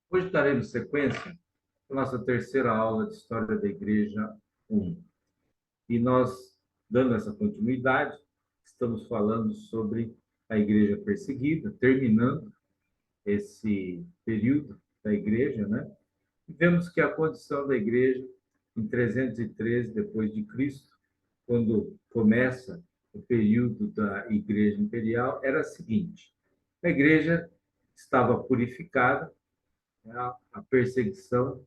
Hoje daremos sequência à nossa terceira aula de História da Igreja 1. E nós, dando essa continuidade, estamos falando sobre a Igreja perseguida, terminando esse período da Igreja, né? E vemos que a condição da Igreja, em 313 depois de Cristo, quando começa o período da Igreja Imperial, era a seguinte: a Igreja estava purificada, né? A perseguição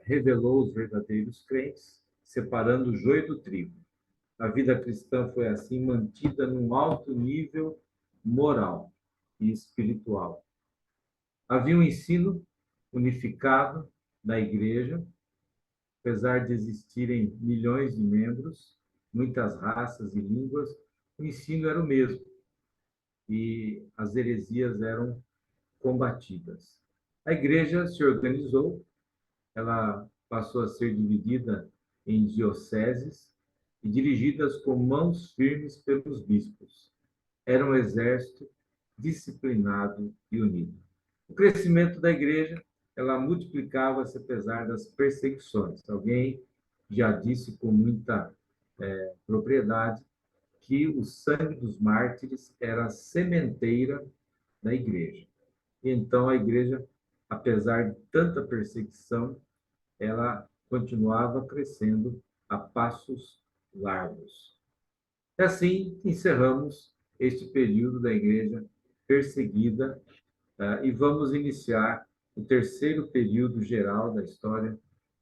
revelou os verdadeiros crentes, separando o joio do trigo. A vida cristã foi assim mantida num alto nível moral e espiritual. Havia um ensino unificado da igreja, apesar de existirem milhões de membros, muitas raças e línguas, o ensino era o mesmo e as heresias eram combatidas. A igreja se organizou, ela passou a ser dividida em dioceses e dirigidas com mãos firmes pelos bispos. Era um exército disciplinado e unido. O crescimento da igreja, ela multiplicava-se apesar das perseguições. Alguém já disse com muita propriedade que o sangue dos mártires era a sementeira da igreja. E então a igreja, apesar de tanta perseguição, ela continuava crescendo a passos largos. E assim encerramos este período da igreja perseguida e vamos iniciar o terceiro período geral da história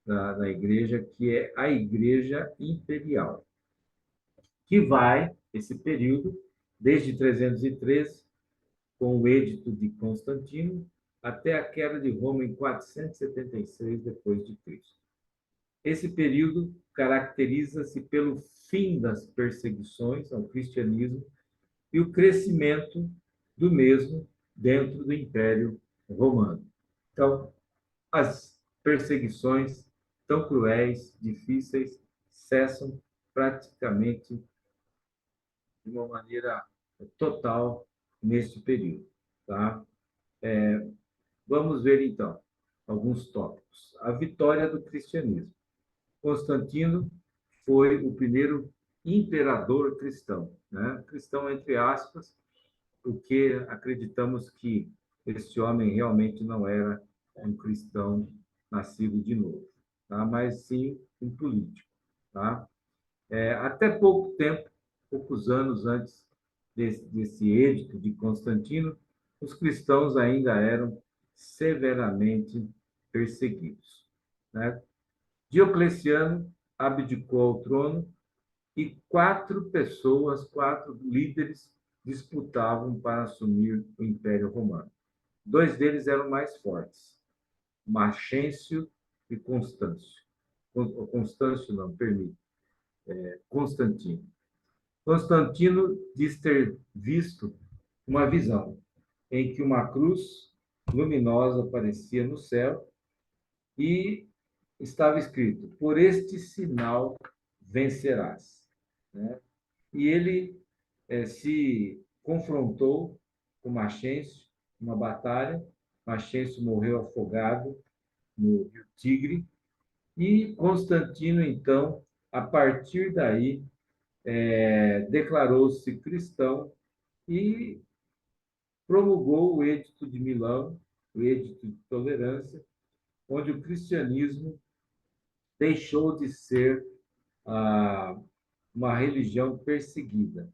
da igreja, que é a Igreja Imperial, que vai, esse período, desde 313, com o Edito de Constantino, até a queda de Roma em 476 depois de Cristo. Esse período caracteriza-se pelo fim das perseguições ao cristianismo e o crescimento do mesmo dentro do Império Romano. Então, as perseguições tão cruéis, difíceis, cessam praticamente de uma maneira total neste período, tá? Vamos ver então alguns tópicos. A vitória do cristianismo. Constantino foi o primeiro imperador cristão, né? Cristão entre aspas, porque acreditamos que este homem realmente não era um cristão nascido de novo, tá? Mas sim um político, tá? Até pouco tempo, poucos anos antes desse edito de Constantino, os cristãos ainda eram severamente perseguidos, né? Diocleciano abdicou ao trono e quatro pessoas, quatro líderes, disputavam para assumir o Império Romano. Dois deles eram mais fortes, Maxêncio e Constâncio. Constâncio não, permite, Constantino. Constantino diz ter visto uma visão em que uma cruz luminosa aparecia no céu e estava escrito: por este sinal vencerás. Né? E ele se confrontou com Maxêncio, uma batalha. Maxêncio morreu afogado no rio Tigre. E Constantino, então, a partir daí, declarou-se cristão e promulgou o Edito de Milão, o Edito de Tolerância, onde o cristianismo deixou de ser uma religião perseguida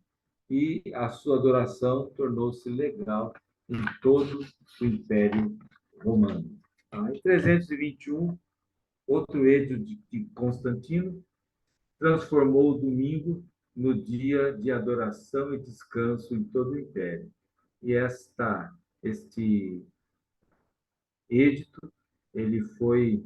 e a sua adoração tornou-se legal em todo o Império Romano. Em 321, outro edito de Constantino transformou o domingo no dia de adoração e descanso em todo o Império. E este edito ele foi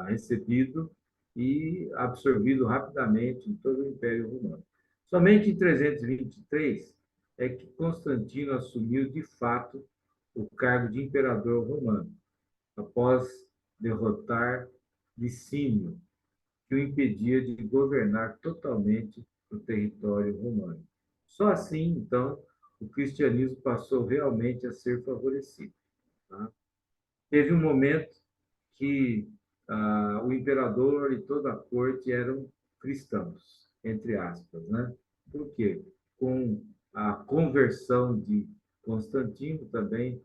recebido e absorvido rapidamente em todo o Império Romano. Somente em 323 é que Constantino assumiu de fato o cargo de imperador romano, após derrotar Licínio, que o impedia de governar totalmente o território romano. Só assim, então, o cristianismo passou realmente a ser favorecido. Tá? teve um momento que o imperador e toda a corte eram cristãos, entre aspas, né? Por quê? Com a conversão de Constantino também,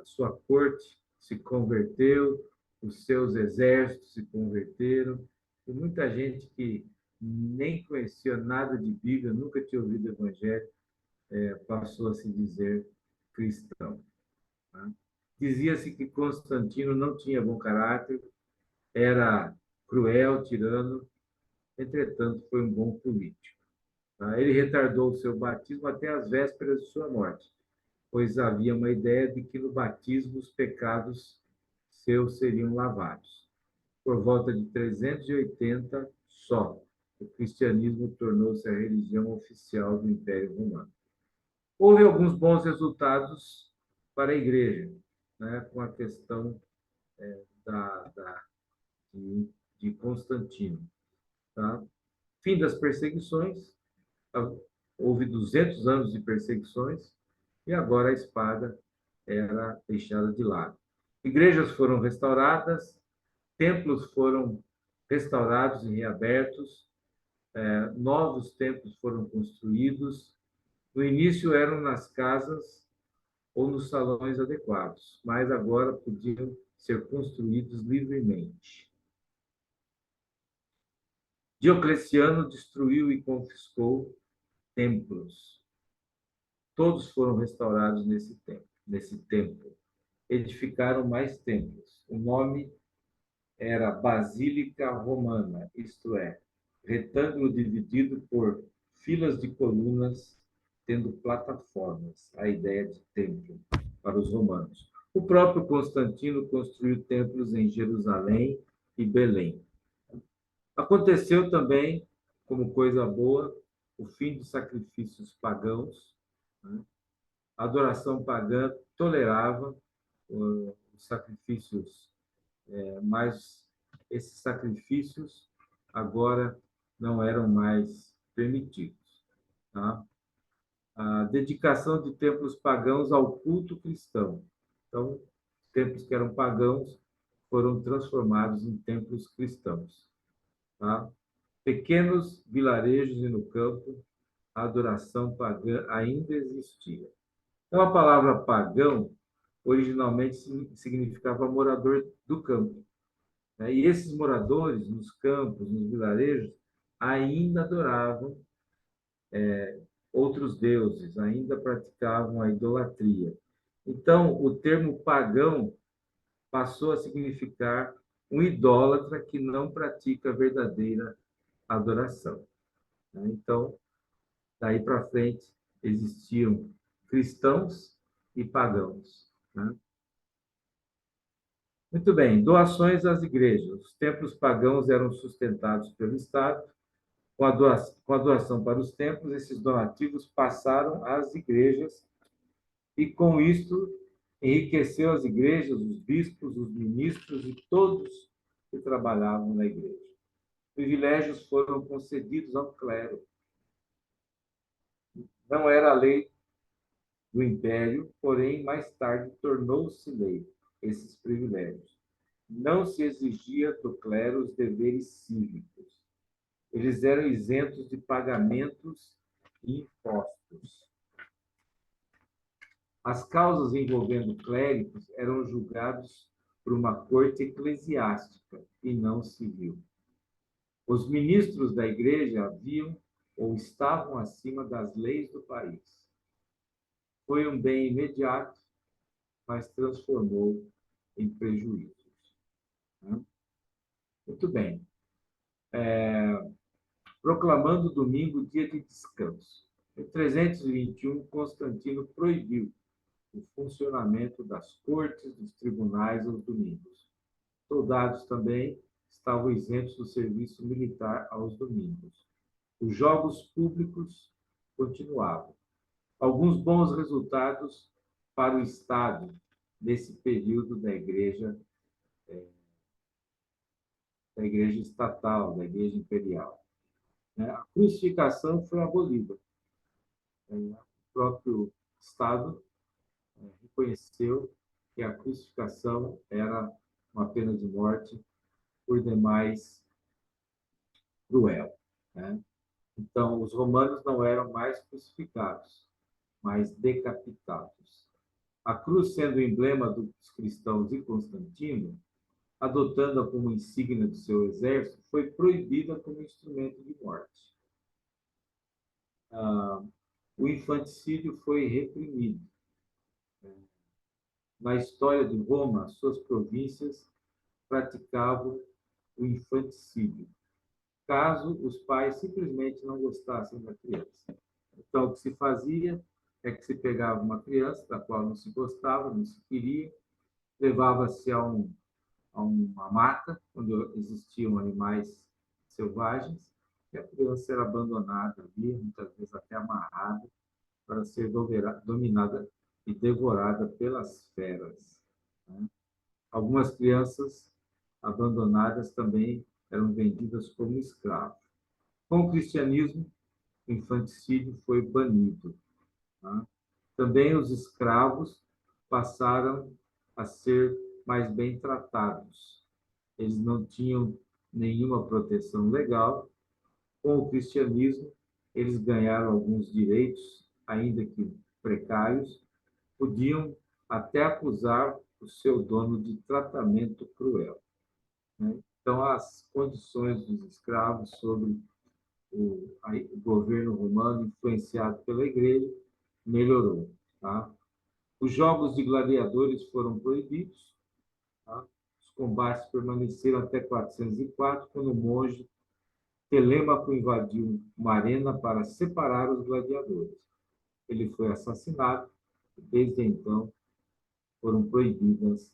sua corte se converteu, os seus exércitos se converteram, e muita gente que nem conhecia nada de Bíblia, nunca tinha ouvido o Evangelho, passou a se dizer cristão. Tá? Dizia-se que Constantino não tinha bom caráter, era cruel, tirano, entretanto, foi um bom político. Tá? Ele retardou o seu batismo até as vésperas de sua morte, pois havia uma ideia de que no batismo os pecados seus seriam lavados. Por volta de 380 só, o cristianismo tornou-se a religião oficial do Império Romano. Houve alguns bons resultados para a igreja, né, com a questão da, da, de Constantino. Tá? Fim das perseguições, houve 200 anos de perseguições, e agora a espada era deixada de lado. Igrejas foram restauradas, templos foram restaurados e reabertos, novos templos foram construídos. No início eram nas casas ou nos salões adequados, mas agora podiam ser construídos livremente. Diocleciano destruiu e confiscou templos. Todos foram restaurados nesse tempo. Edificaram mais templos. O nome era Basílica Romana, isto é, retângulo dividido por filas de colunas, tendo plataformas, a ideia de templo para os romanos. O próprio Constantino construiu templos em Jerusalém e Belém. Aconteceu também, como coisa boa, o fim dos sacrifícios pagãos. Né? A adoração pagã tolerava os sacrifícios, mas esses sacrifícios agora não eram mais permitidos. Tá? A dedicação de templos pagãos ao culto cristão. Então, templos que eram pagãos foram transformados em templos cristãos. Tá? Pequenos vilarejos e no campo, a adoração pagã ainda existia. Então, a palavra pagão originalmente significava morador do campo. Né? E esses moradores, nos campos, nos vilarejos, ainda adoravam outros deuses, ainda praticavam a idolatria. Então, o termo pagão passou a significar um idólatra que não pratica a verdadeira adoração. Né? Então, daí para frente, existiam cristãos e pagãos. Né? Muito bem, doações às igrejas. Os templos pagãos eram sustentados pelo Estado. Com a doação para os templos, esses donativos passaram às igrejas e, com isto, enriqueceu as igrejas, os bispos, os ministros e todos que trabalhavam na igreja. Privilégios foram concedidos ao clero. Não era a lei do império, porém, mais tarde tornou-se lei esses privilégios. Não se exigia do clero os deveres cívicos. Eles eram isentos de pagamentos e impostos. As causas envolvendo clérigos eram julgados por uma corte eclesiástica e não civil. Os ministros da igreja haviam ou estavam acima das leis do país. Foi um bem imediato, mas transformou em prejuízos. Muito bem. Proclamando o domingo dia de descanso. Em 321, Constantino proibiu o funcionamento das cortes, dos tribunais aos domingos. Soldados também estavam isentos do serviço militar aos domingos. Os jogos públicos continuavam. Alguns bons resultados para o Estado nesse período da igreja estatal, da igreja imperial. A crucificação foi abolida. O próprio Estado reconheceu que a crucificação era uma pena de morte por demais cruel, né? Então, os romanos não eram mais crucificados, mas decapitados. A cruz, sendo o emblema dos cristãos e Constantino, adotando-a como insígnia do seu exército, foi proibida como instrumento de morte. O infanticídio foi reprimido. Na história de Roma, suas províncias praticavam o infanticídio, caso os pais simplesmente não gostassem da criança. Então, o que se fazia é que se pegava uma criança da qual não se gostava, não se queria, levava-se a uma mata onde existiam animais selvagens, e a criança era abandonada ali, muitas vezes até amarrada, para ser dominada e devorada pelas feras, né? Algumas crianças abandonadas também eram vendidas como escravos. Com o cristianismo, o infanticídio foi banido, tá? Também os escravos passaram a ser mais bem tratados. Eles não tinham nenhuma proteção legal. Com o cristianismo, eles ganharam alguns direitos, ainda que precários, podiam até acusar o seu dono de tratamento cruel, né? Então, as condições dos escravos sobre o governo romano, influenciado pela igreja, melhorou, tá? Os jogos de gladiadores foram proibidos, tá? Os combates permaneceram até 404, quando o monge Telêmaco invadiu uma arena para separar os gladiadores. Ele foi assassinado e, desde então, foram proibidos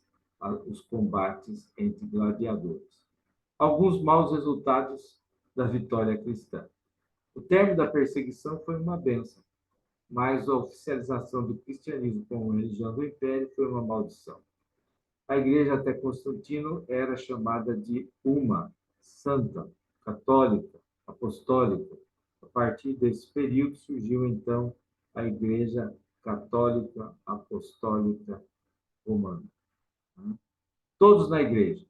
os combates entre gladiadores. Alguns maus resultados da vitória cristã. O término da perseguição foi uma bênção, mas a oficialização do cristianismo como religião do império foi uma maldição. A igreja até Constantino era chamada de uma, santa, católica, apostólica. A partir desse período surgiu então a igreja católica apostólica romana. Todos na igreja.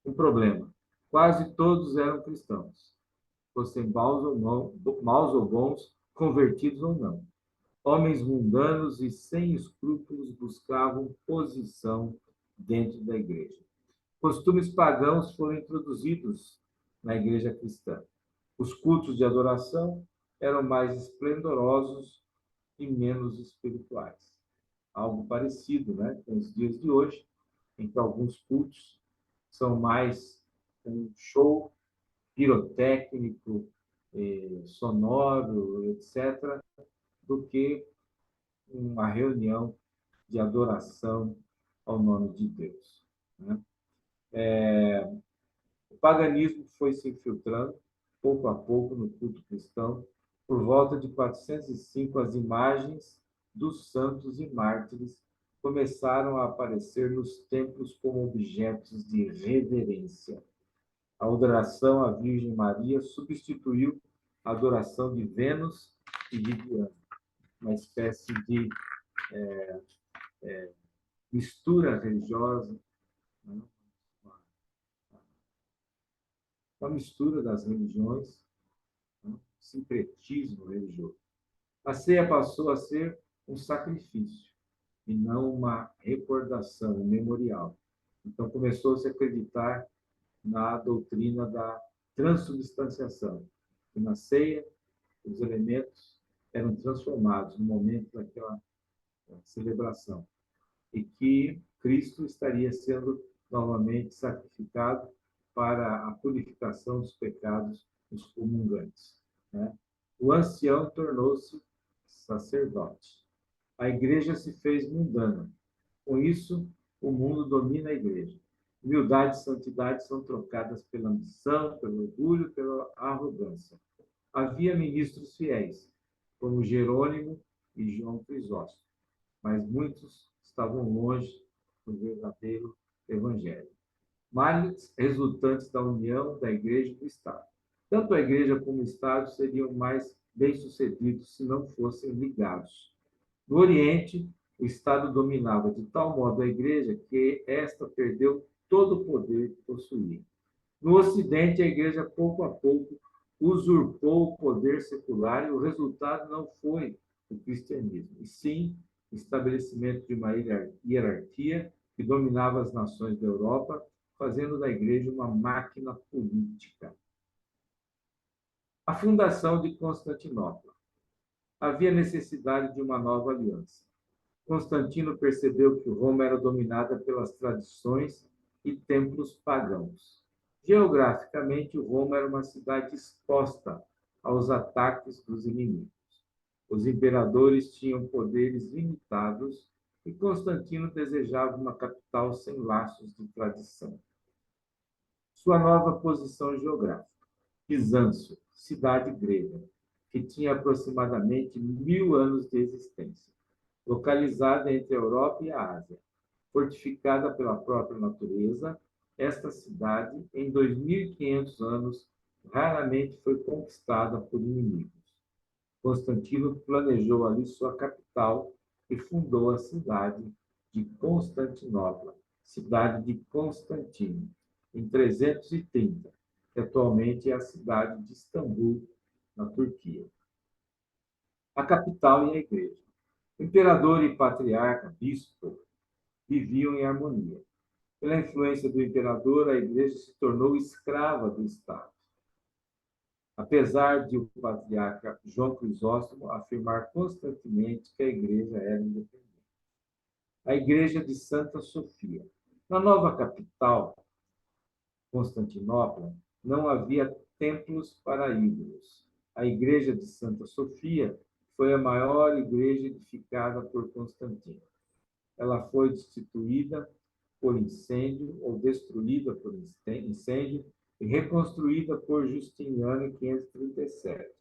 Um problema. Quase todos eram cristãos, fossem maus ou bons, convertidos ou não. Homens mundanos e sem escrúpulos buscavam posição dentro da igreja. Costumes pagãos foram introduzidos na igreja cristã. Os cultos de adoração eram mais esplendorosos e menos espirituais. Algo parecido, né, com os dias de hoje, em que alguns cultos são mais um show pirotécnico, sonoro, etc., do que uma reunião de adoração ao nome de Deus, né? O paganismo foi se infiltrando, pouco a pouco, no culto cristão. Por volta de 405, as imagens dos santos e mártires começaram a aparecer nos templos como objetos de reverência. A adoração à Virgem Maria substituiu a adoração de Vênus e de Diana, uma espécie de mistura religiosa, né? Uma mistura das religiões, né? Sincretismo religioso. A ceia passou a ser um sacrifício e não uma recordação, um memorial. Então começou-se a acreditar na doutrina da transubstanciação, que na ceia os elementos eram transformados no momento daquela celebração e que Cristo estaria sendo novamente sacrificado para a purificação dos pecados dos comungantes, né? O ancião tornou-se sacerdote. A igreja se fez mundana. Com isso, o mundo domina a igreja. Humildade e santidade são trocadas pela ambição, pelo orgulho, pela arrogância. Havia ministros fiéis, como Jerônimo e João Crisóstomo, mas muitos estavam longe do verdadeiro evangelho. Males resultantes da união da igreja e do Estado. Tanto a igreja como o Estado seriam mais bem-sucedidos se não fossem ligados. No Oriente, o Estado dominava de tal modo a Igreja que esta perdeu todo o poder que possuía. No Ocidente, a Igreja, pouco a pouco, usurpou o poder secular e o resultado não foi o cristianismo, e sim o estabelecimento de uma hierarquia que dominava as nações da Europa, fazendo da Igreja uma máquina política. A fundação de Constantinopla. Havia necessidade de uma nova aliança. Constantino percebeu que Roma era dominada pelas tradições e templos pagãos. Geograficamente, Roma era uma cidade exposta aos ataques dos inimigos. Os imperadores tinham poderes limitados e Constantino desejava uma capital sem laços de tradição. Sua nova posição geográfica. Bizâncio, cidade grega, que tinha aproximadamente 1000 anos de existência, localizada entre a Europa e a Ásia. Fortificada pela própria natureza, esta cidade, em 2500 anos, raramente foi conquistada por inimigos. Constantino planejou ali sua capital e fundou a cidade de Constantinopla, cidade de Constantino, em 330, que atualmente é a cidade de Istambul, na Turquia. A capital e a igreja. O imperador e patriarca, bispo, viviam em harmonia. Pela influência do imperador, a igreja se tornou escrava do Estado. Apesar de o patriarca João Crisóstomo afirmar constantemente que a igreja era independente. A igreja de Santa Sofia. Na nova capital, Constantinopla, não havia templos para ídolos. A igreja de Santa Sofia foi a maior igreja edificada por Constantino. Ela foi destituída por incêndio ou destruída por incêndio e reconstruída por Justiniano em 537,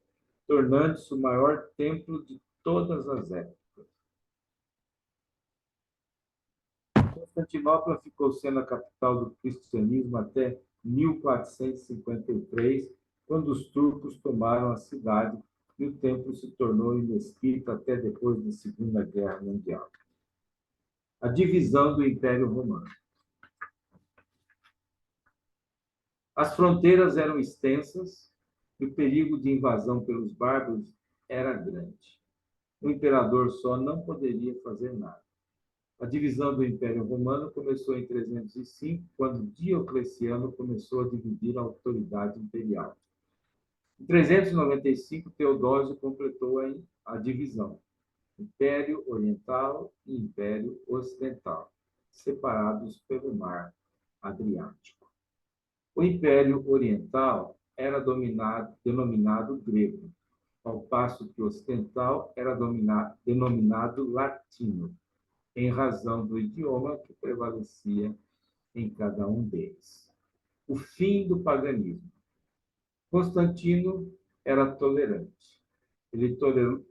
tornando-se o maior templo de todas as épocas. Constantinopla ficou sendo a capital do cristianismo até 1453, quando os turcos tomaram a cidade e o templo se tornou inexpito até depois da Segunda Guerra Mundial. A divisão do Império Romano. As fronteiras eram extensas e o perigo de invasão pelos bárbaros era grande. O imperador só não poderia fazer nada. A divisão do Império Romano começou em 305, quando Diocleciano começou a dividir a autoridade imperial. Em 395, Teodósio completou a divisão: Império Oriental e Império Ocidental, separados pelo Mar Adriático. O Império Oriental era denominado grego, ao passo que o ocidental era denominado latino, em razão do idioma que prevalecia em cada um deles. O fim do paganismo. Constantino era tolerante. Ele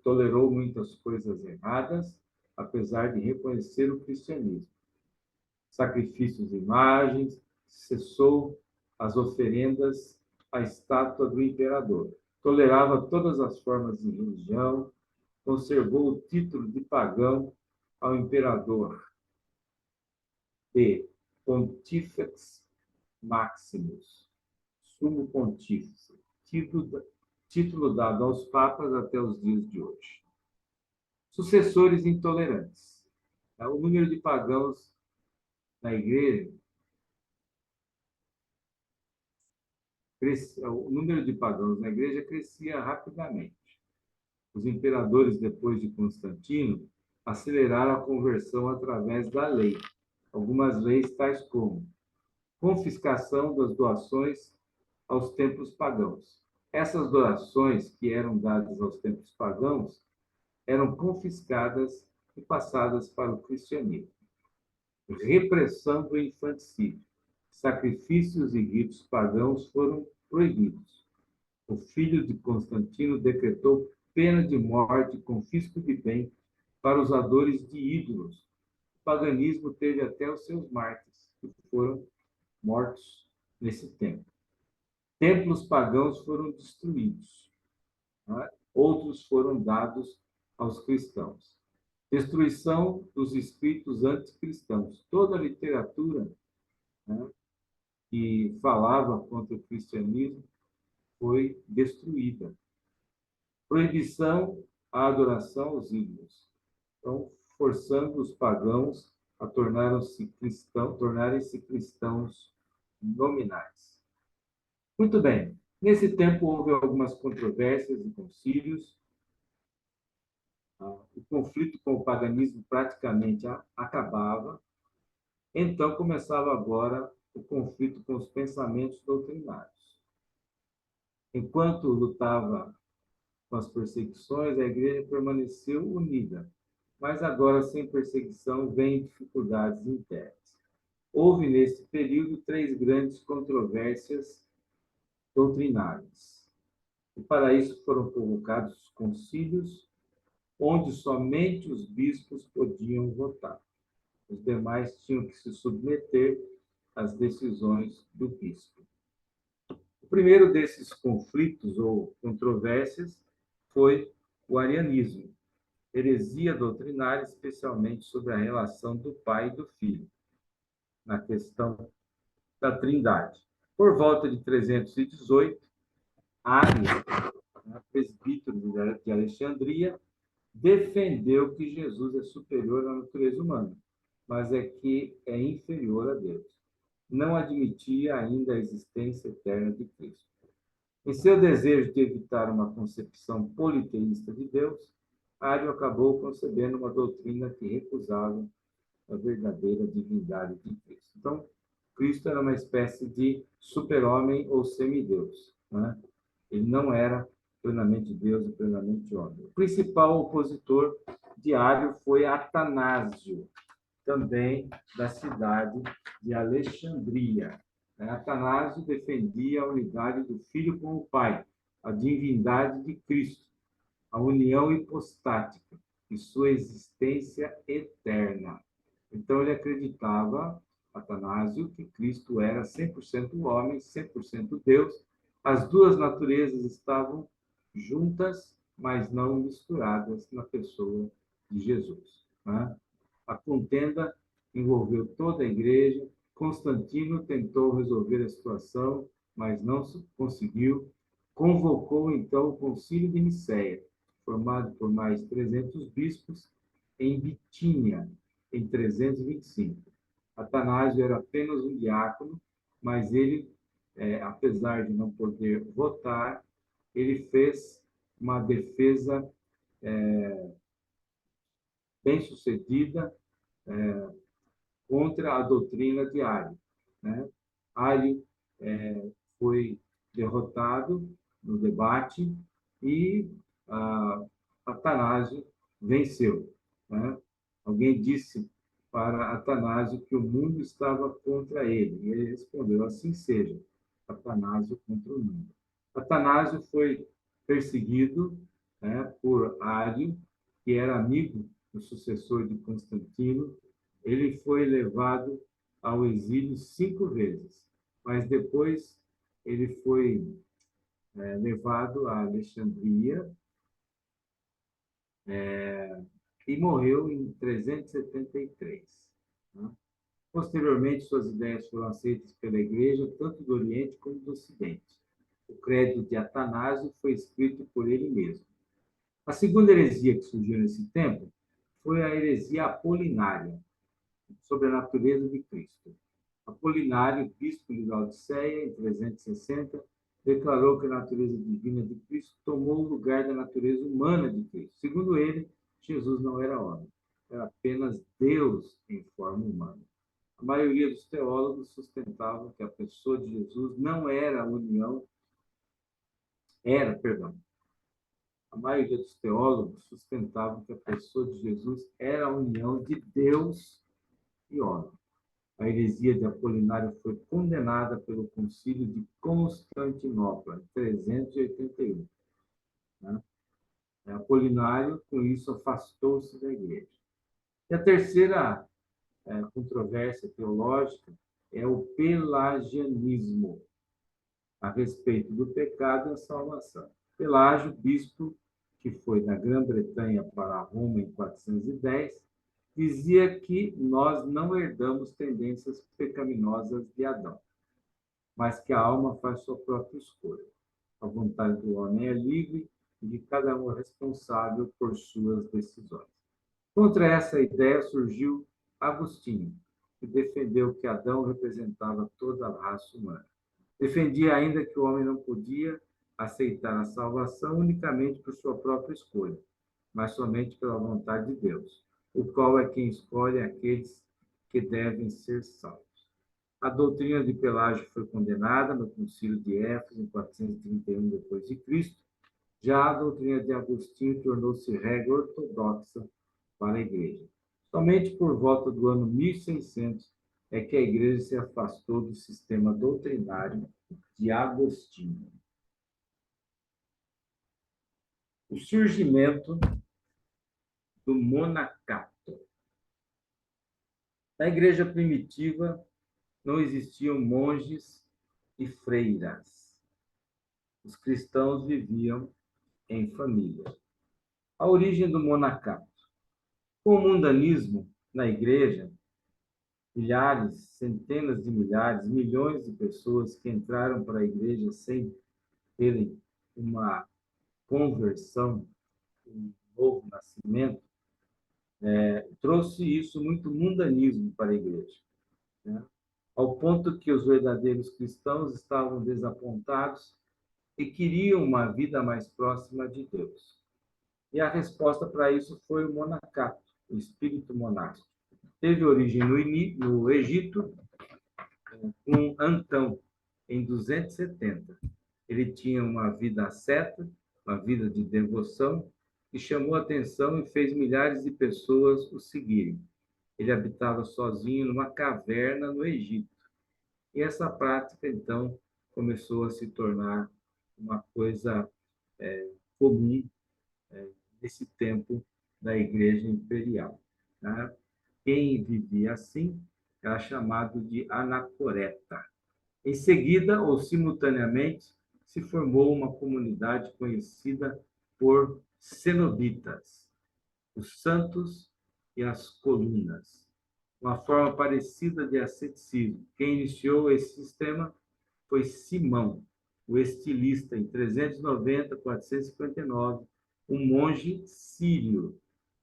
tolerou muitas coisas erradas, apesar de reconhecer o cristianismo. Sacrifícios de imagens, cessou as oferendas à estátua do imperador. Tolerava todas as formas de religião, conservou o título de pagão ao imperador de Pontifex Maximus, sumo pontífice, título dado aos papas até os dias de hoje. Sucessores intolerantes. O número de pagãos na igreja crescia rapidamente. Os imperadores, depois de Constantino, aceleraram a conversão através da lei. Algumas leis tais como confiscação das doações aos templos pagãos. Essas doações que eram dadas aos templos pagãos eram confiscadas e passadas para o cristianismo. Repressão do infanticídio. Sacrifícios e ritos pagãos foram proibidos. O filho de Constantino decretou pena de morte e confisco de bem para os adoradores de ídolos. O paganismo teve até os seus mártires, que foram mortos nesse tempo. Templos pagãos foram destruídos, né? Outros foram dados aos cristãos. Destruição dos escritos anticristãos. Toda a literatura, né, que falava contra o cristianismo foi destruída. Proibição à adoração aos ídolos. Então, forçando os pagãos a tornarem-se cristãos nominais. Muito bem. Nesse tempo houve algumas controvérsias e concílios. O conflito com o paganismo praticamente acabava. Então começava agora o conflito com os pensamentos doutrinários. Enquanto lutava com as perseguições, a igreja permaneceu unida, mas agora sem perseguição vem dificuldades internas. Houve nesse período 3 grandes controvérsias doutrinárias. E para isso foram convocados concílios, onde somente os bispos podiam votar. Os demais tinham que se submeter às decisões do bispo. O primeiro desses conflitos ou controvérsias foi o arianismo, heresia doutrinária, especialmente sobre a relação do Pai e do Filho, na questão da Trindade. Por volta de 318, Ário, presbítero de Alexandria, defendeu que Jesus é superior à natureza humana, mas é que é inferior a Deus. Não admitia ainda a existência eterna de Cristo. Em seu desejo de evitar uma concepção politeísta de Deus, Ário acabou concebendo uma doutrina que recusava a verdadeira divindade de Cristo. Então, Cristo era uma espécie de super-homem ou semideus, né? Ele não era plenamente Deus e plenamente homem. O principal opositor de Ário foi Atanásio, também da cidade de Alexandria. Atanásio defendia a unidade do Filho com o Pai, a divindade de Cristo, a união hipostática e sua existência eterna. Então, ele acreditava, Atanásio, que Cristo era 100% homem, 100% Deus. As duas naturezas estavam juntas, mas não misturadas na pessoa de Jesus. Né? A contenda envolveu toda a igreja. Constantino tentou resolver a situação, mas não conseguiu. Convocou, então, o Concílio de Nicéia, formado por mais 300 bispos, em Bitínia, em 325. Atanásio era apenas um diácono, mas ele, apesar de não poder votar, ele fez uma defesa bem-sucedida contra a doutrina de Ário. Né? Ário foi derrotado no debate e Atanásio venceu. Né? Alguém disse para Atanásio que o mundo estava contra ele, e ele respondeu: assim seja, Atanásio contra o mundo. Atanásio foi perseguido, né, por Ário, que era amigo do sucessor de Constantino. Ele foi levado ao exílio 5 vezes, mas depois ele foi levado a Alexandria e morreu em 373. Né? Posteriormente, suas ideias foram aceitas pela Igreja, tanto do Oriente como do Ocidente. O Credo de Atanásio foi escrito por ele mesmo. A segunda heresia que surgiu nesse tempo foi a heresia apolinária, sobre a natureza de Cristo. Apolinário, bispo de Laodiceia, em 360, declarou que a natureza divina de Cristo tomou o lugar da natureza humana de Cristo. Segundo ele, Jesus não era homem, era apenas Deus em forma humana. A maioria dos teólogos sustentavam que a pessoa de Jesus não era a união, a maioria dos teólogos sustentavam que a pessoa de Jesus era a união de Deus e homem. A heresia de Apolinário foi condenada pelo Concílio de Constantinopla, em 381. Né? Apolinário, com isso, afastou-se da igreja. E a terceira controvérsia teológica é o pelagianismo, a respeito do pecado e a salvação. Pelágio, bispo que foi da Grã-Bretanha para Roma em 410, dizia que nós não herdamos tendências pecaminosas de Adão, mas que a alma faz sua própria escolha. A vontade do homem é livre e de cada um é responsável por suas decisões. Contra essa ideia surgiu Agostinho, que defendeu que Adão representava toda a raça humana. Defendia ainda que o homem não podia aceitar a salvação unicamente por sua própria escolha, mas somente pela vontade de Deus, o qual é quem escolhe aqueles que devem ser salvos. A doutrina de Pelágio foi condenada no Concílio de Éfeso, em 431 d.C. Já a doutrina de Agostinho tornou-se regra ortodoxa para a Igreja. Somente por volta do ano 1600 é que a Igreja se afastou do sistema doutrinário de Agostinho. O surgimento do monacato. Na Igreja primitiva, não existiam monges e freiras. Os cristãos viviam em família. A origem do monacato. Com o mundanismo na Igreja, milhares, centenas de milhares, milhões de pessoas que entraram para a Igreja sem terem uma conversão, um novo nascimento, trouxe isso muito mundanismo para a Igreja, né? Ao ponto que os verdadeiros cristãos estavam desapontados e queriam uma vida mais próxima de Deus. E a resposta para isso foi o monacato, o espírito monástico. Teve origem no Egito, com Antão, em 270. Ele tinha uma vida asceta, uma vida de devoção, e chamou a atenção e fez milhares de pessoas o seguirem. Ele habitava sozinho numa caverna no Egito. E essa prática, então, começou a se tornar uma coisa comum nesse tempo da Igreja Imperial, né? Quem vivia assim era chamado de anacoreta. Em seguida, ou simultaneamente, se formou uma comunidade conhecida por cenobitas, os santos e as colunas, uma forma parecida de asceticismo. Quem iniciou esse sistema foi Simão, o estilista, em 390 a 459, um monge sírio.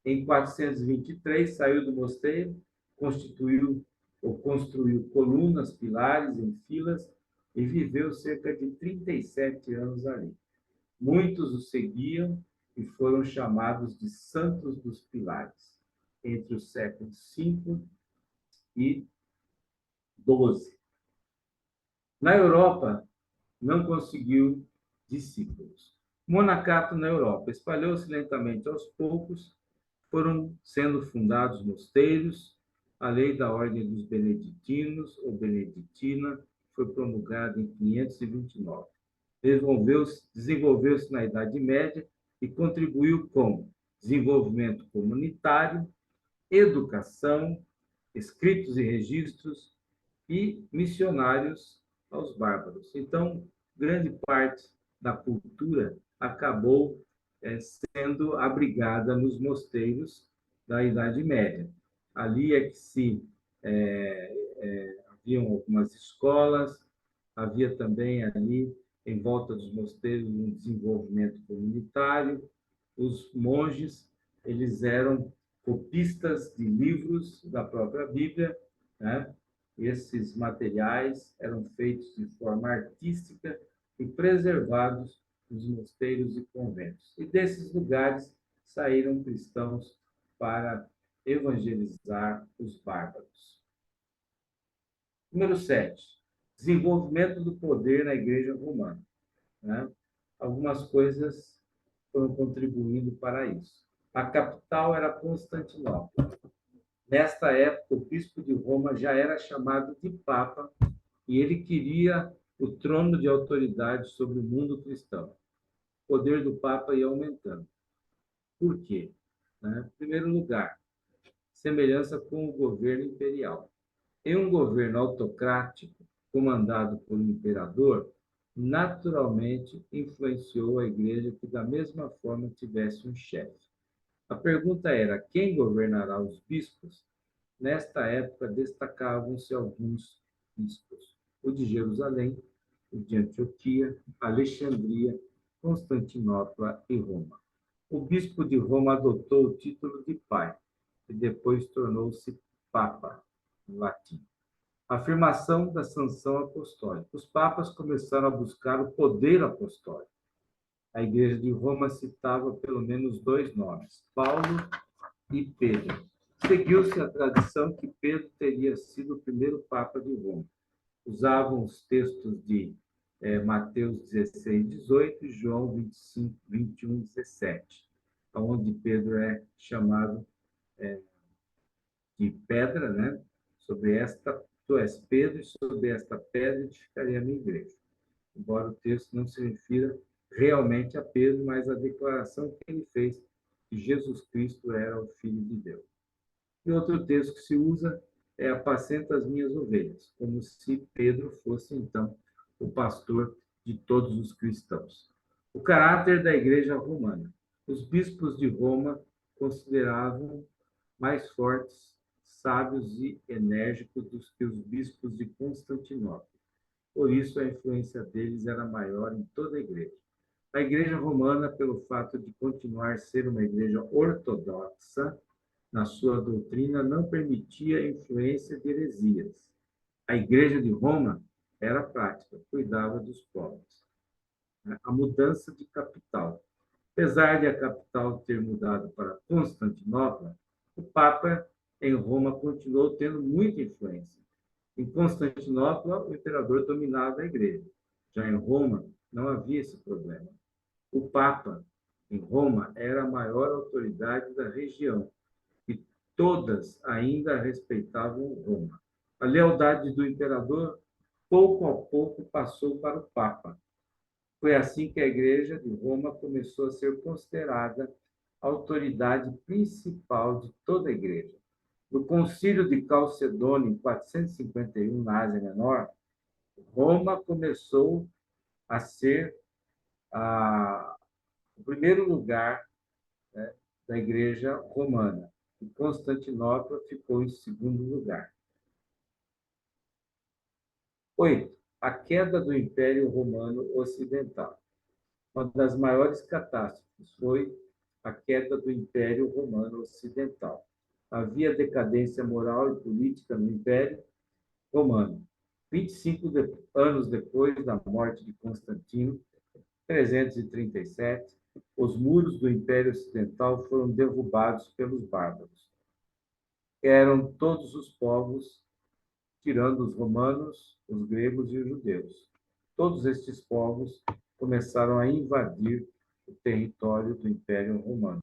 Em 423, saiu do mosteiro, construiu colunas, pilares em filas e viveu cerca de 37 anos ali. Muitos o seguiam e foram chamados de Santos dos Pilares, entre os séculos V e XII. Na Europa, não conseguiu discípulos. Monacato na Europa espalhou-se lentamente aos poucos, foram sendo fundados mosteiros, a lei da ordem dos beneditinos, ou beneditina, foi promulgada em 529. Desenvolveu-se na Idade Média e contribuiu com desenvolvimento comunitário, educação, escritos e registros e missionários aos bárbaros. Então, grande parte da cultura acabou sendo abrigada nos mosteiros da Idade Média. Ali é que haviam algumas escolas, havia também ali, em volta dos mosteiros, um desenvolvimento comunitário. Os monges, eles eram copistas de livros da própria Bíblia, né? Esses materiais eram feitos de forma artística e preservados nos mosteiros e conventos. E desses lugares saíram cristãos para evangelizar os bárbaros. Número 7. Desenvolvimento do poder na Igreja Romana, né? Algumas coisas foram contribuindo para isso. A capital era Constantinopla. Nesta época, o bispo de Roma já era chamado de Papa e ele queria o trono de autoridade sobre o mundo cristão. O poder do Papa ia aumentando. Por quê? Em primeiro lugar, semelhança com o governo imperial. Em um governo autocrático, comandado por um imperador, naturalmente influenciou a igreja que, da mesma forma, tivesse um chefe. A pergunta era: quem governará os bispos? Nesta época, destacavam-se alguns bispos: o de Jerusalém, o de Antioquia, Alexandria, Constantinopla e Roma. O bispo de Roma adotou o título de pai e depois tornou-se papa, em latim. Afirmação da sanção apostólica. Os papas começaram a buscar o poder apostólico. A Igreja de Roma citava pelo menos dois nomes, Paulo e Pedro. Seguiu-se a tradição que Pedro teria sido o primeiro papa de Roma. Usavam os textos de Mateus 16, 18 e João 25, 21, 17, onde Pedro é chamado de pedra, né? Sobre esta, tu és Pedro, e sobre esta pedra edificarei a minha igreja. Embora o texto não se refira realmente a Pedro, mas a declaração que ele fez que Jesus Cristo era o Filho de Deus. E outro texto que se usa é apacenta as minhas ovelhas, como se Pedro fosse, então, o pastor de todos os cristãos. O caráter da Igreja Romana. Os bispos de Roma consideravam mais fortes, sábios e enérgicos do que os bispos de Constantinopla. Por isso, a influência deles era maior em toda a Igreja. A Igreja Romana, pelo fato de continuar a ser uma igreja ortodoxa, na sua doutrina, não permitia a influência de heresias. A Igreja de Roma era prática, cuidava dos pobres. A mudança de capital. Apesar de a capital ter mudado para Constantinopla, o Papa em Roma continuou tendo muita influência. Em Constantinopla, o imperador dominava a igreja. Já em Roma, não havia esse problema. O Papa, em Roma, era a maior autoridade da região e todas ainda respeitavam Roma. A lealdade do imperador, pouco a pouco, passou para o Papa. Foi assim que a Igreja de Roma começou a ser considerada a autoridade principal de toda a Igreja. No Concílio de Calcedônia, em 451, na Ásia Menor, Roma começou a ser o primeiro lugar, né, da Igreja Romana. E Constantinopla ficou em segundo lugar. 8. A queda do Império Romano Ocidental. Uma das maiores catástrofes foi a queda do Império Romano Ocidental. Havia decadência moral e política no Império Romano. 25 anos depois da morte de Constantino, 337, os muros do Império Ocidental foram derrubados pelos bárbaros. Eram todos os povos, tirando os romanos, os gregos e os judeus. Todos estes povos começaram a invadir o território do Império Romano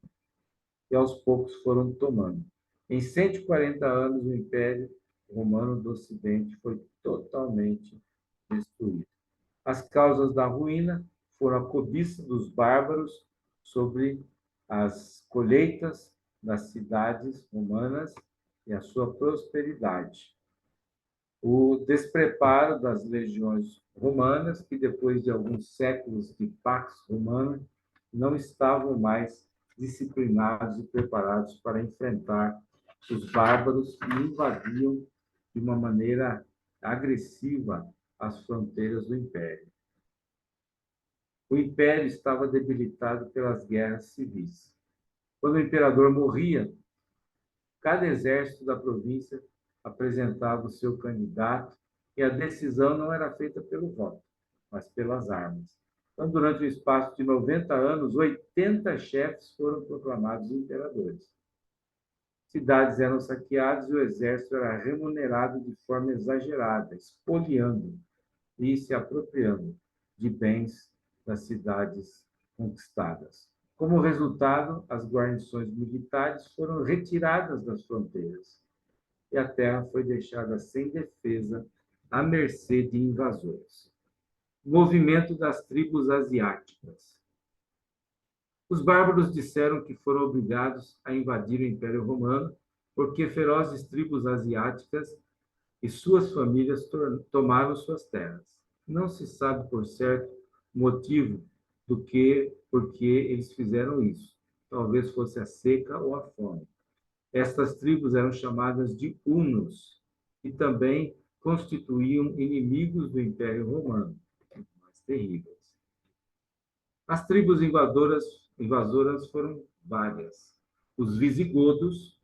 e aos poucos foram tomando. Em 140 anos, o Império Romano do Ocidente foi totalmente destruído. As causas da ruína foram a cobiça dos bárbaros sobre as colheitas das cidades romanas e a sua prosperidade. O despreparo das legiões romanas, que depois de alguns séculos de pax romana, não estavam mais disciplinados e preparados para enfrentar os bárbaros que invadiam de uma maneira agressiva as fronteiras do Império. O Império estava debilitado pelas guerras civis. Quando o imperador morria, cada exército da província apresentava o seu candidato e a decisão não era feita pelo voto, mas pelas armas. Então, durante o espaço de 90 anos, 80 chefes foram proclamados imperadores. Cidades eram saqueadas e o exército era remunerado de forma exagerada, espoliando e se apropriando de bens das cidades conquistadas. Como resultado, as guarnições militares foram retiradas das fronteiras e a terra foi deixada sem defesa, à mercê de invasores. Movimento das tribos asiáticas. Os bárbaros disseram que foram obrigados a invadir o Império Romano porque ferozes tribos asiáticas e suas famílias tomaram suas terras. Não se sabe, por certo, o motivo porque eles fizeram isso. Talvez fosse a seca ou a fome. Estas tribos eram chamadas de hunos e também constituíam inimigos do Império Romano, mais terríveis. As tribos invasoras foram várias. Os visigodos,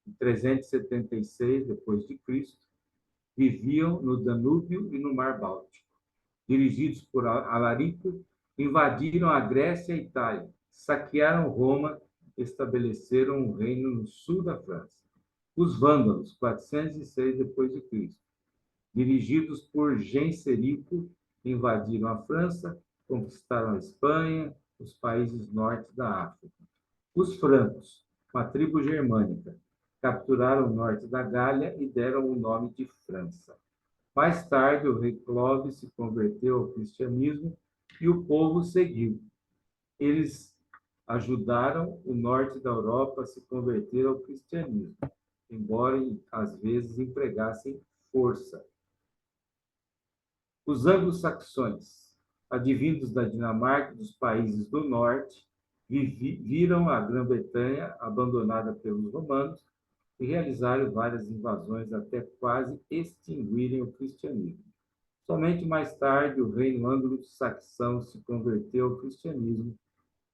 em 376 depois de Cristo, viviam no Danúbio e no Mar Báltico. Dirigidos por Alarico, invadiram a Grécia e a Itália, saquearam Roma e estabeleceram um reino no sul da França. Os vândalos, 406 depois de Cristo, dirigidos por Genserico, invadiram a França, conquistaram a Espanha, os países norte da África. Os francos, uma tribo germânica, capturaram o norte da Gália e deram o nome de França. Mais tarde, o rei Clovis se converteu ao cristianismo e o povo seguiu. Eles ajudaram o norte da Europa a se converter ao cristianismo, embora às vezes empregassem força. Os anglo-saxões, advindos da Dinamarca e dos países do norte, viram a Grã-Bretanha abandonada pelos romanos e realizaram várias invasões até quase extinguirem o cristianismo. Somente mais tarde o reino anglo-saxão se converteu ao cristianismo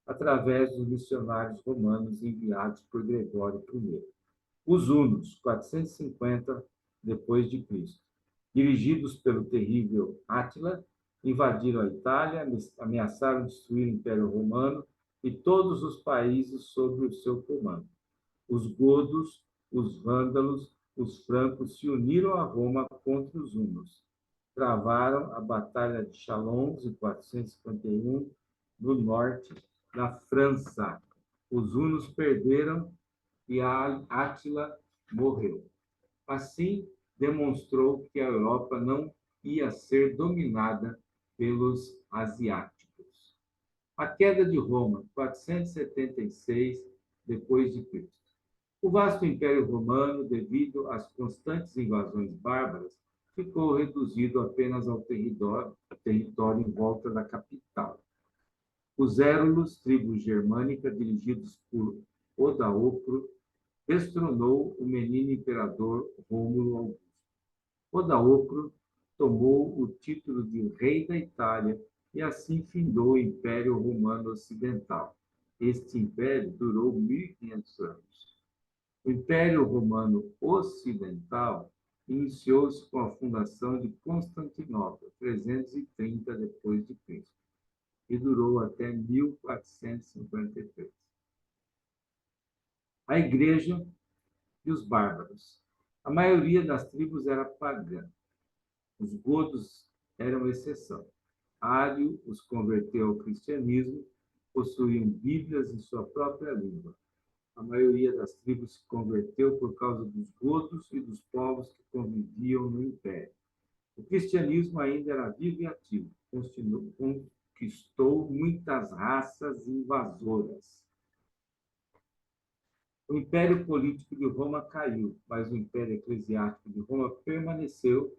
através dos missionários romanos enviados por Gregório I. Os hunos, 450 depois de Cristo, dirigidos pelo terrível Átila, invadiram a Itália, ameaçaram destruir o Império Romano e todos os países sob o seu comando. Os godos, os vândalos, os francos se uniram a Roma contra os hunos. Travaram a Batalha de Chalons, em 451, no norte da França. Os hunos perderam e Átila morreu. Assim, demonstrou que a Europa não ia ser dominada pelos asiáticos. A queda de Roma, 476 depois de Cristo. O vasto Império Romano, devido às constantes invasões bárbaras, ficou reduzido apenas ao território em volta da capital. Os Érulos, tribo germânica, dirigidos por Odaocro, destronou o menino imperador Rômulo Augusto. Odaocro tomou o título de rei da Itália e assim findou o Império Romano Ocidental. Este império durou 1500 anos. O Império Romano Ocidental iniciou-se com a fundação de Constantinopla, 330 depois de Cristo, e durou até 1453. A Igreja e os bárbaros. A maioria das tribos era pagã. Os godos eram exceção. Ário os converteu ao cristianismo, possuíam bíblias em sua própria língua. A maioria das tribos se converteu por causa dos godos e dos povos que conviviam no império. O cristianismo ainda era vivo e ativo, conquistou muitas raças invasoras. O império político de Roma caiu, mas o império eclesiástico de Roma permaneceu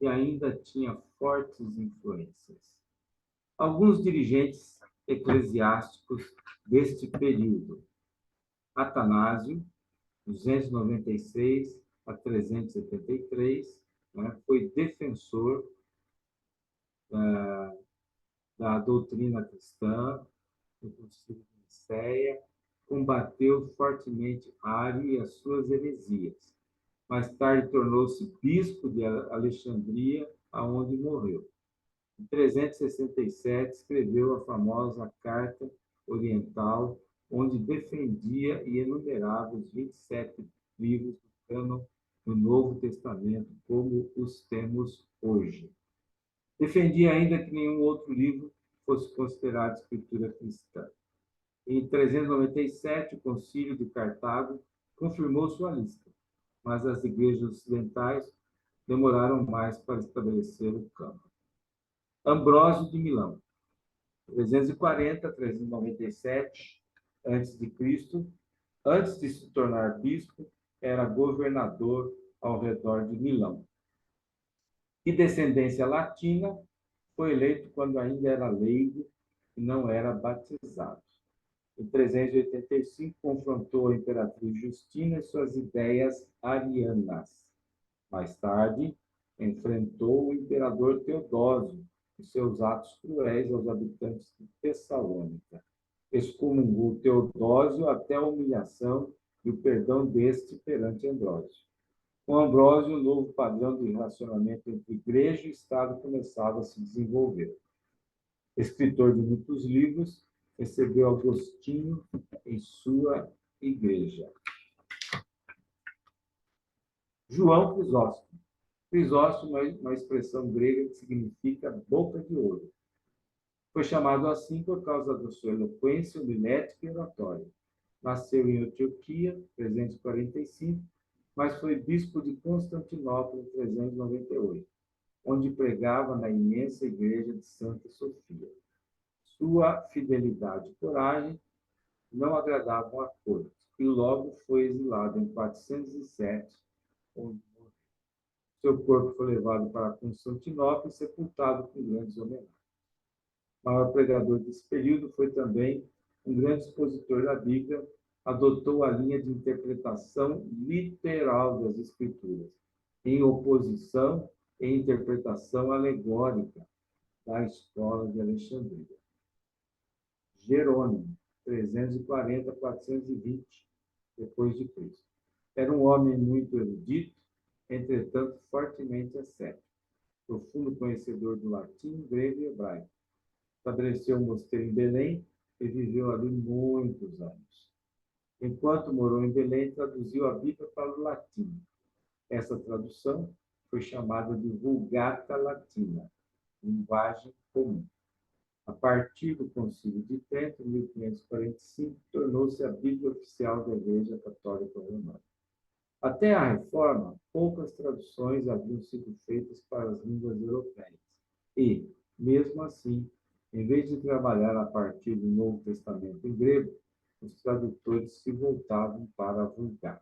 e ainda tinha fortes influências. Alguns dirigentes eclesiásticos deste período: Atanásio, 296 a 373, né, foi defensor da doutrina cristã, do Concílio de Nicéia, combateu fortemente Ário e as suas heresias. Mais tarde tornou-se bispo de Alexandria, aonde morreu. Em 367, escreveu a famosa Carta Oriental, onde defendia e enumerava os 27 livros do cânon do Novo Testamento, como os temos hoje. Defendia ainda que nenhum outro livro fosse considerado escritura cristã. Em 397, o Concílio de Cartago confirmou sua lista, mas as igrejas ocidentais demoraram mais para estabelecer o cânon. Ambrósio de Milão, 340 a 397 a.C., antes de se tornar bispo, era governador ao redor de Milão. De descendência latina, foi eleito quando ainda era leigo e não era batizado. Em 385, confrontou a imperatriz Justina e suas ideias arianas. Mais tarde, enfrentou o imperador Teodósio e seus atos cruéis aos habitantes de Tessalônica. Excomungou Teodósio até a humilhação e o perdão deste perante Ambrósio. Com Ambrósio, o novo padrão de relacionamento entre igreja e Estado começava a se desenvolver. Escritor de muitos livros, recebeu Agostinho em sua igreja. João Crisóstomo. Crisóstomo é uma expressão grega que significa boca de ouro. Foi chamado assim por causa da sua eloquência homilética e oratória. Nasceu em Antioquia, 345, mas foi bispo de Constantinopla em 398, onde pregava na imensa igreja de Santa Sofia. Sua fidelidade e coragem não agradavam à corte, e logo foi exilado em 407, onde morreu. Seu corpo foi levado para Constantinopla e sepultado com grandes homenagens. O maior pregador desse período foi também um grande expositor da Bíblia, adotou a linha de interpretação literal das Escrituras, em oposição à interpretação alegórica da escola de Alexandria. Jerônimo, 340 a 420 depois de Cristo. Era um homem muito erudito, entretanto fortemente ascético, profundo conhecedor do latim, grego e hebraico. Estabeleceu um mosteiro em Belém e viveu ali muitos anos. Enquanto morou em Belém, traduziu a Bíblia para o latim. Essa tradução foi chamada de Vulgata Latina, linguagem comum. A partir do Concílio de Trento, em 1545, tornou-se a Bíblia oficial da Igreja Católica Romana. Até a Reforma, poucas traduções haviam sido feitas para as línguas europeias. E, mesmo assim, em vez de trabalhar a partir do Novo Testamento em grego, os tradutores se voltavam para a Vulgata.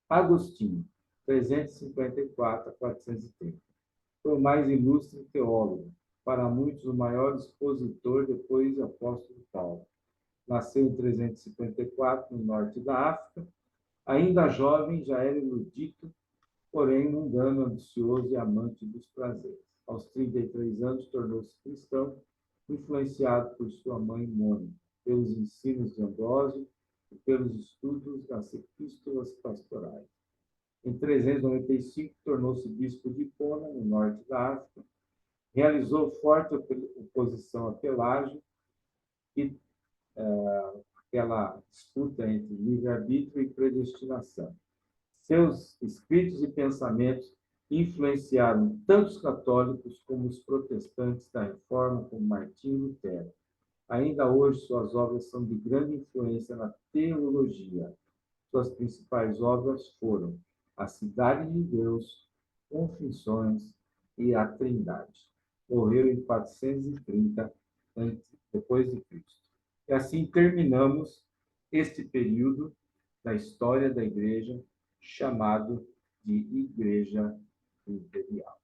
Agostinho, 354 a 430. Foi o mais ilustre teólogo, para muitos o maior expositor depois do apóstolo Paulo. Nasceu em 354, no norte da África. Ainda jovem, já era erudito, porém mundano, ambicioso e amante dos prazeres. Aos 33 anos, tornou-se cristão, influenciado por sua mãe Mônica, pelos ensinos de Ambrósio e pelos estudos das epístolas pastorais. Em 395, tornou-se bispo de Hipona, no norte da África. Realizou forte oposição a Pelágio e aquela disputa entre livre-arbítrio e predestinação. Seus escritos e pensamentos influenciaram tanto os católicos como os protestantes da Reforma, como Martinho Lutero. Ainda hoje, suas obras são de grande influência na teologia. Suas principais obras foram A Cidade de Deus, Confissões e A Trindade. Morreu em 430 depois de Cristo. E assim terminamos este período da história da Igreja chamado de Igreja Imperial.